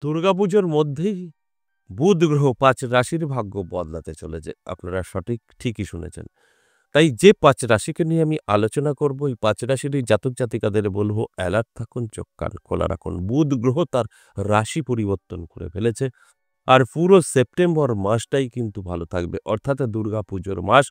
দুর্গাপুজোর মধ্যেই বুধ গ্রহ ৫ রাশির ভাগ্য বদলাতে চলেছে। আপনারা ঠিকই শুনেছেন। তাই যে ৫ রাশিকে নিয়ে আমি আলোচনা করব, এই ৫ রাশিরই জাতক-জাতিকাদের বলব অ্যালার্ট থাকুন, চোখ কান খোলা রাখুন। বুধ গ্রহ তার রাশি পরিবর্তন করে ফেলেছে। আর পুরো সেপ্টেম্বর মাসটাই কিন্তু ভালো থাকবে। অর্থাৎ দুর্গাপুজোর মাস।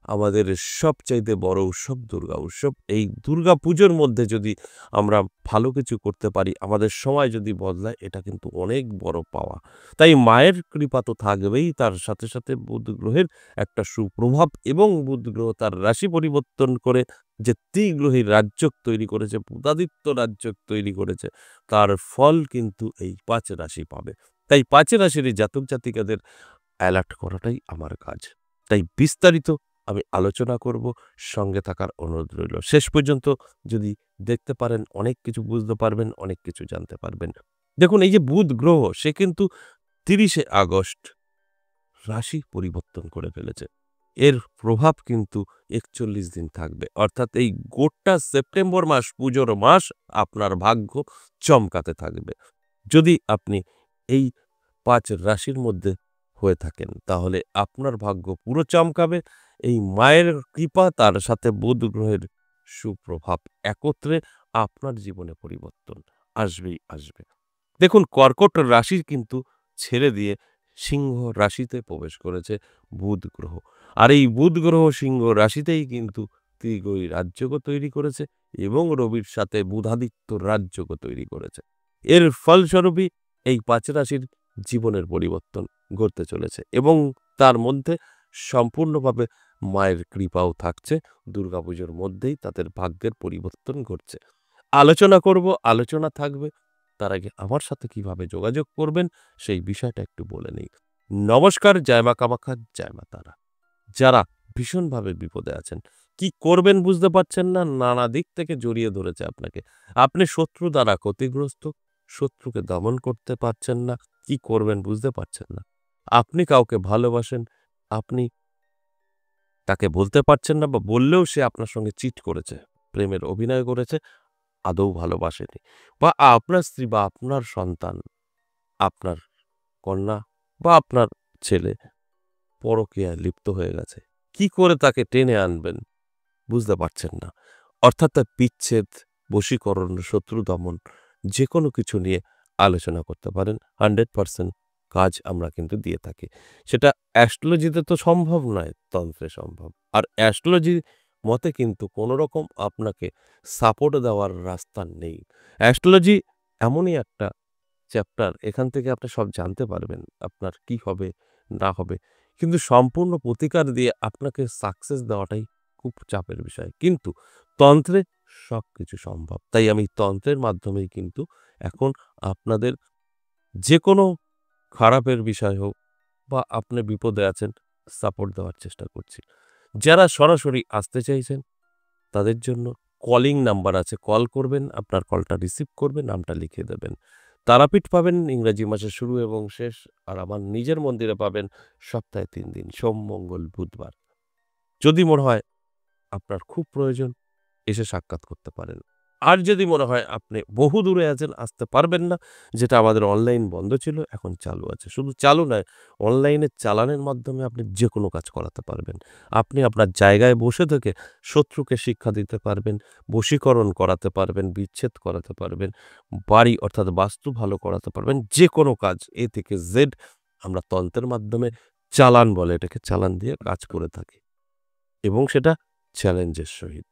আমাদের সবচাইতে বড় উৎসব দুর্গা উৎসব। এই দুর্গাপুজোর মধ্যে যদি আমরা ভালো কিছু করতে পারি, আমাদের সময় যদি বদলায়, এটা কিন্তু অনেক বড় পাওয়া। তাই মায়ের কৃপা তো থাকবেই, তার সাথে, সাথে বুধ গ্রহের একটা সুপ্রভাব এবং বুধ গ্রহ তার রাশি পরিবর্তন করে যে ত্রিগ্রহী রাজযোগ তৈরি করেছে, বুধাদিত্য রাজযোগ তৈরি করেছে, তার ফল কিন্তু এই ৫ রাশি পাবে। তাই ৫ রাশির এই জাতক-জাতিকাদের অ্যালার্ট করাটাই আমার কাজ। তাই বিস্তারিত আমি আলোচনা করব, সঙ্গে থাকার অনুরোধ রইল। শেষ পর্যন্ত যদি দেখতে পারেন অনেক কিছু বুঝতে পারবেন, অনেক কিছু জানতে পারবেন। দেখুন এই যে বুধ গ্রহ সে কিন্তু ৩০শে আগস্ট রাশি পরিবর্তন করে ফেলেছে। এর প্রভাব কিন্তু ৪১ দিন থাকবে। অর্থাৎ এই গোটা সেপ্টেম্বর মাস, পুজোর মাস আপনার ভাগ্য চমকাতে থাকবে। যদি আপনি এই ৫ রাশির মধ্যে হয়ে থাকেন, তাহলে আপনার ভাগ্য পুরো চমকাবে। এই মায়ের কৃপা তার সাথে বুধ গ্রহের সুপ্রভাব একত্রে আপনার জীবনে পরিবর্তন আসবেই আসবে। দেখুন কর্কট রাশি কিন্তু ছেড়ে দিয়ে সিংহ রাশিতে প্রবেশ করেছে বুধ গ্রহ। আর এই বুধ গ্রহ সিংহ রাশিতেই কিন্তু ত্রিগ্রহী রাজযোগও তৈরি করেছে এবং রবির সাথে বুধাদিত্য রাজযোগও তৈরি করেছে। এর ফলস্বরূপই এই ৫ রাশির জীবনের পরিবর্তন ঘটতে চলেছে এবং তার মধ্যে সম্পূর্ণভাবে মায়ের কৃপাও থাকছে। দুর্গাপুজোর মধ্যেই তাদের ভাগ্যের পরিবর্তন ঘটছে। আলোচনা করব, আলোচনা থাকবে। তার আগে আমার সাথে কিভাবে যোগাযোগ করবেন সেই বিষয়টা একটু বলে নেই। নমস্কার, জয় মা কামাখ্যা, জয় মা তারা। যারা ভীষণভাবে বিপদে আছেন, কি করবেন বুঝতে পারছেন না, নানা দিক থেকে জড়িয়ে ধরেছে আপনাকে। আপনি শত্রু দ্বারা ক্ষতিগ্রস্ত, শত্রুকে দমন করতে পারছেন না, কি করবেন বুঝতে পারছেন না। আপনি কাউকে ভালোবাসেন, আপনি তাকে বলতে পারছেন না বা বললেও সে আপনার সঙ্গে চিট করেছে, প্রেমের অভিনয় করেছে, আদৌ ভালোবাসেনি। বা আপনার স্ত্রী বা আপনার সন্তান, আপনার কন্যা বা আপনার ছেলে পরকীয়ায় লিপ্ত হয়ে গেছে। কি করে তাকে টেনে আনবেন বুঝতে পারছেন না। অর্থাৎ তার বিচ্ছেদ, বশীকরণ, শত্রু দমন যেকোনো কিছু নিয়ে আলোচনা করতে পারেন। 100% কাজ আমরা কিন্তু দিয়ে থাকি। সেটা অ্যাস্ট্রোলজিতে তো সম্ভব নয়, তন্ত্রে সম্ভব। আর অ্যাস্ট্রোলজি মতে কিন্তু কোনো রকম আপনাকে সাপোর্ট দেওয়ার রাস্তা নেই। অ্যাস্ট্রোলজি এমনই একটা চ্যাপ্টার, এখান থেকে আপনি সব জানতে পারবেন। আপনার কি হবে না হবে। কিন্তু সম্পূর্ণ প্রতিকার দিয়ে আপনাকে সাকসেস দেওয়াটাই খুব চাপের বিষয়। কিন্তু তন্ত্রে সবকিছু সম্ভব। তাই আমি তন্ত্রের মাধ্যমেই কিন্তু এখন আপনাদের যেকোনো খারাপের বিষয় হোক বা আপনি বিপদে আছেন, সাপোর্ট দেওয়ার চেষ্টা করছি। যারা সরাসরি আসতে চাইছেন তাদের জন্য কলিং নাম্বার আছে। কল করবেন, আপনার কলটা রিসিভ করবে, নামটা লিখে দেবেন। তারাপীঠ পাবেন ইংরাজি মাসের শুরু এবং শেষ। আর আমার নিজের মন্দিরে পাবেন সপ্তাহে ৩ দিন, সোম, মঙ্গল, বুধবার। যদি মনে হয় আপনার খুব প্রয়োজন, এসে সাক্ষাৎ করতে পারেন। আর যদি মনে হয় আপনি বহু দূরে আছেন, আসতে পারবেন না, যেটা আমাদের অনলাইন বন্ধ ছিল, এখন চালু আছে। শুধু চালু নয়, অনলাইনে চালানের মাধ্যমে আপনি যেকোনো কাজ করাতে পারবেন। আপনি আপনার জায়গায় বসে থেকে শত্রুকে শিক্ষা দিতে পারবেন, বশীকরণ করাতে পারবেন, বিচ্ছেদ করাতে পারবেন, বাড়ি অর্থাৎ বাস্তু ভালো করাতে পারবেন। যেকোনো কাজ A থেকে Z আমরা তন্ত্রের মাধ্যমে চালান বলে এটাকে, চালান দিয়ে কাজ করে থাকি এবং সেটা চ্যালেঞ্জের সহিত।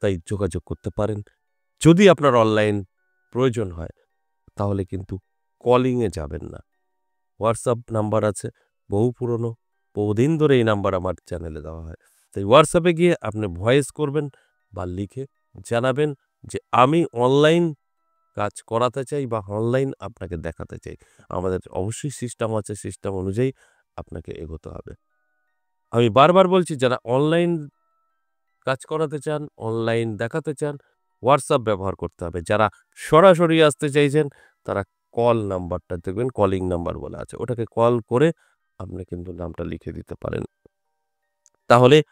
তাই যোগাযোগ করতে পারেন। যদি আপনার অনলাইন প্রয়োজন হয় তাহলে কিন্তু কলিংয়ে যাবেন না। হোয়াটসঅ্যাপ নাম্বার আছে, বহু পুরনো, বহুদিন ধরে এই নাম্বার আমার চ্যানেলে দেওয়া হয়। তাই হোয়াটসঅ্যাপে গিয়ে আপনি ভয়েস করবেন বা লিখে জানাবেন যে আমি অনলাইন কাজ করাতে চাই বা অনলাইন আপনাকে দেখাতে চাই। আমাদের অবশ্যই সিস্টেম আছে, সিস্টেম অনুযায়ী আপনাকে এগোতে হবে। আমি বারবার বলছি, যারা অনলাইন কাজ করাতে চান, অনলাইন দেখাতে চান, হোয়াটসঅ্যাপ ব্যবহার করতে হবে। যারা সরাসরি আসতে চাইছেন তারা কল নাম্বারটা দেখবেন, কলিং নাম্বার বলা আছে। ওটাকে কল করে আপনি কিন্তু নামটা লিখে দিতে পারেন। তাহলে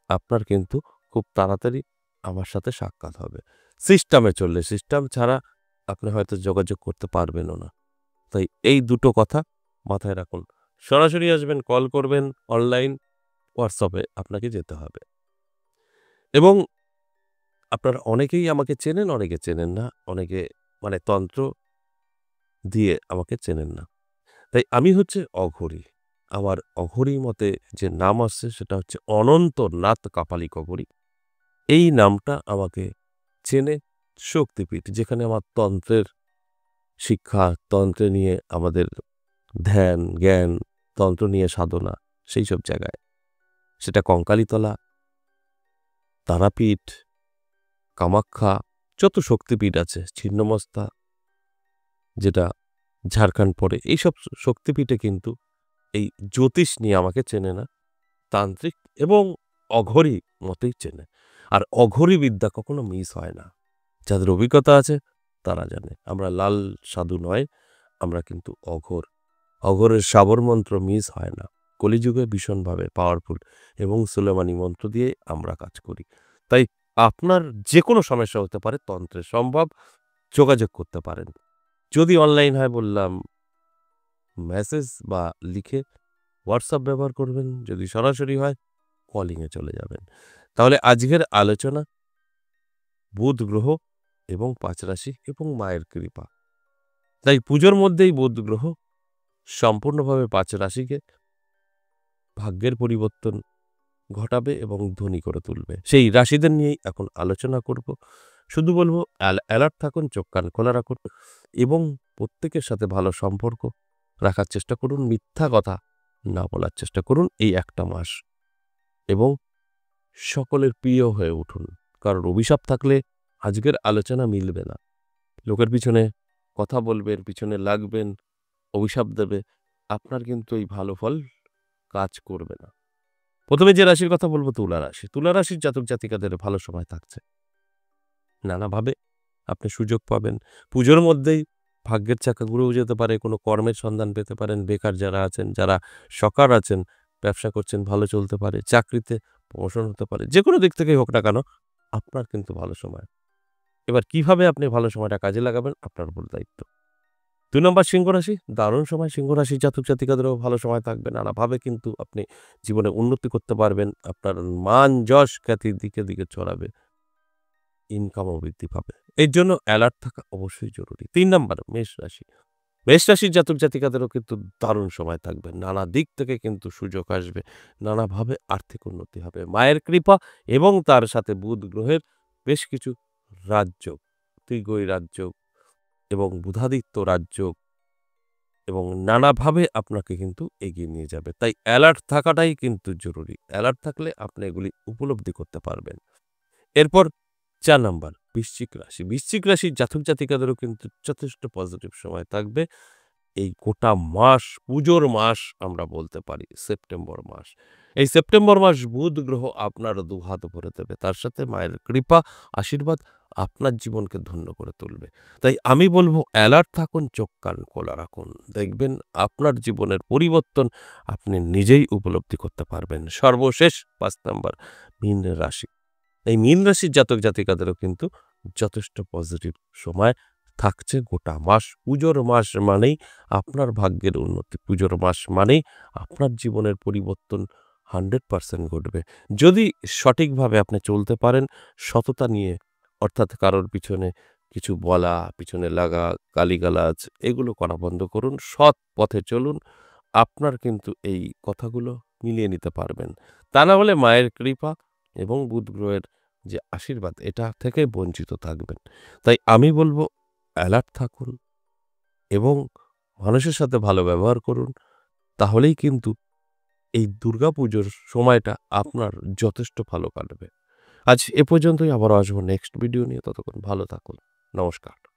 আপনার কিন্তু খুব তাড়াতাড়ি আমার সাথে সাক্ষাৎ হবে। সিস্টেমে চললে, সিস্টেম ছাড়া আপনি হয়তো যোগাযোগ করতে পারবেনও না। তাই এই দুটো কথা মাথায় রাখুন। সরাসরি আসবেন, কল করবেন, অনলাইন, হোয়াটসঅ্যাপে আপনাকে যেতে হবে। এবং আপনারা অনেকেই আমাকে চেনেন, অনেকে চেনেন না। অনেকে মানে তন্ত্র দিয়ে আমাকে চেনেন না। তাই আমি হচ্ছে অঘরী। আমার অঘরী মতে যে নাম আসছে সেটা হচ্ছে অনন্তনাথ কাপালিক অঘরী। এই নামটা আমাকে চেনে শক্তিপীঠ, যেখানে আমার তন্ত্রের শিক্ষা, তন্ত্র নিয়ে আমাদের ধ্যান, জ্ঞান, তন্ত্র নিয়ে সাধনা, সেইসব জায়গায়। সেটা কঙ্কালীতলা, তারাপীঠ, কামাখ্যা, যত শক্তিপীঠ আছে, ছিন্নমস্তা যেটা ঝাড়খণ্ড পড়ে, এইসব শক্তিপীঠে কিন্তু এই জ্যোতিষ নিয়ে আমাকে চেনে না। তান্ত্রিক এবং অঘরী মতেই চেনে। আর অঘরী বিদ্যা কখনো মিস হয় না। যাদের অভিজ্ঞতা আছে তারা জানে। আমরা লাল সাধু নয়, আমরা কিন্তু অঘোর। অঘোরের সাবর মন্ত্র মিস হয় না। কলিযুগে ভীষণভাবে পাওয়ারফুল এবং সুলেমানি মন্ত্র দিয়ে আমরা কাজ করি। তাই আপনার যে কোনো সমস্যা হতে পারে, তন্ত্রে সম্ভব, যোগাযোগ করতে পারেন। যদি অনলাইন হয় বললাম মেসেজ বা লিখে হোয়াটসঅ্যাপ ব্যবহার করবেন। যদি সরাসরি হয় কলিংয়ে চলে যাবেন। তাহলে আজকের আলোচনা বুধ গ্রহ এবং ৫ রাশি এবং মায়ের কৃপা। তাই পুজোর মধ্যেই বুধ গ্রহ সম্পূর্ণভাবে ৫ রাশিকে ভাগ্যের পরিবর্তন ঘটাবে এবং ধনী করে তুলবে। সেই রাশিদের নিয়েই এখন আলোচনা করব। শুধু বলব অ্যালার্ট থাকুন, চোখ কান খোলা রাখুন এবং প্রত্যেকের সাথে ভালো সম্পর্ক রাখার চেষ্টা করুন। মিথ্যা কথা না বলার চেষ্টা করুন এই একটা মাস এবং সকলের প্রিয় হয়ে উঠুন। কারণ অভিশাপ থাকলে আজকের আলোচনা মিলবে না। লোকের পিছনে কথা বলবেন, পিছনে লাগবেন, অভিশাপ দেবে, আপনার কিন্তু এই ভালো ফল কাজ করবে না। প্রথমে যে রাশির কথা বলবো তুলা রাশি। তুলা রাশির জাতক জাতিকাদের ভালো সময় থাকছে। নানাভাবে আপনি সুযোগ পাবেন। পুজোর মধ্যেই ভাগ্যের চাকা ঘুরেও যেতে পারে, কোনো কর্মের সন্ধান পেতে পারেন। বেকার যারা আছেন, যারা শকার আছেন, ব্যবসা করছেন, ভালো চলতে পারে। চাকরিতে প্রমোশন হতে পারে। যেকোনো দিক থেকেই হোক না কেন, আপনার কিন্তু ভালো সময়। এবার কিভাবে আপনি ভালো সময়টা কাজে লাগাবেন আপনার উপর দায়িত্ব। ২ নম্বর সিংহ রাশি, দারুণ সময়। সিংহ রাশির জাতক জাতিকাদেরও ভালো সময় থাকবে। নানাভাবে কিন্তু আপনি জীবনে উন্নতি করতে পারবেন। আপনার মান, যশ, খ্যাতির দিকে দিকে ছড়াবে। ইনকামও বৃদ্ধি পাবে। এর জন্য অ্যালার্ট থাকা অবশ্যই জরুরি। ৩ নাম্বার মেষ রাশি। মেষ রাশির জাতক জাতিকাদেরও কিন্তু দারুণ সময় থাকবে। নানা দিক থেকে কিন্তু সুযোগ আসবে। নানাভাবে আর্থিক উন্নতি হবে। মায়ের কৃপা এবং তার সাথে বুধ গ্রহের বেশ কিছু রাজযোগ, ত্রিগই রাজযোগ এবং বুধাদিত্য রাজযোগ এবং নানাভাবে আপনাকে কিন্তু এগিয়ে নিয়ে যাবে। তাই অ্যালার্ট থাকাটাই কিন্তু জরুরি। অ্যালার্ট থাকলে আপনি এগুলি উপলব্ধি করতে পারবেন। এরপর ৪ নাম্বার বৃশ্চিক রাশি। বৃশ্চিক রাশির জাতক জাতিকাদেরও কিন্তু যথেষ্ট পজিটিভ সময় থাকবে। এই গোটা মাস, পুজোর মাস আমরা বলতে পারি সেপ্টেম্বর মাস। এই সেপ্টেম্বর মাস বুধ গ্রহ আপনার দুহাত ভরে দেবে। তার সাথে মায়ের কৃপা, আশীর্বাদ আপনার জীবনকে ধন্য করে তুলবে। তাই আমি বলব অ্যালার্ট থাকুন, চোখ কান খোলা রাখুন। দেখবেন আপনার জীবনের পরিবর্তন আপনি নিজেই উপলব্ধি করতে পারবেন। সর্বশেষ ৫ নাম্বার মীন রাশি। এই মীন রাশির জাতক জাতিকাদেরও কিন্তু যথেষ্ট পজিটিভ সময় থাকছে গোটা মাস। পুজোর মাস মানেই আপনার ভাগ্যের উন্নতি। পুজোর মাস মানেই আপনার জীবনের পরিবর্তন 100% ঘটবে। যদি সঠিকভাবে আপনি চলতে পারেন, সততা নিয়ে, অর্থাৎ কারোর পিছনে কিছু বলা, পিছনে লাগা, গালিগালাজ এগুলো করা বন্ধ করুন। সৎ পথে চলুন। আপনার কিন্তু এই কথাগুলো মিলিয়ে নিতে পারবেন। তা না হলে মায়ের কৃপা এবং বুধ গ্রহের যে আশীর্বাদ এটা থেকে বঞ্চিত থাকবেন। তাই আমি বলব অ্যালার্ট থাকুন এবং মানুষের সাথে ভালো ব্যবহার করুন। তাহলেই কিন্তু এই দুর্গাপুজোর সময়টা আপনার যথেষ্ট ভালো কাটবে। আজ এ পর্যন্তই। আবারও আসবো নেক্সট ভিডিও নিয়ে। ততক্ষণ ভালো থাকুন। নমস্কার।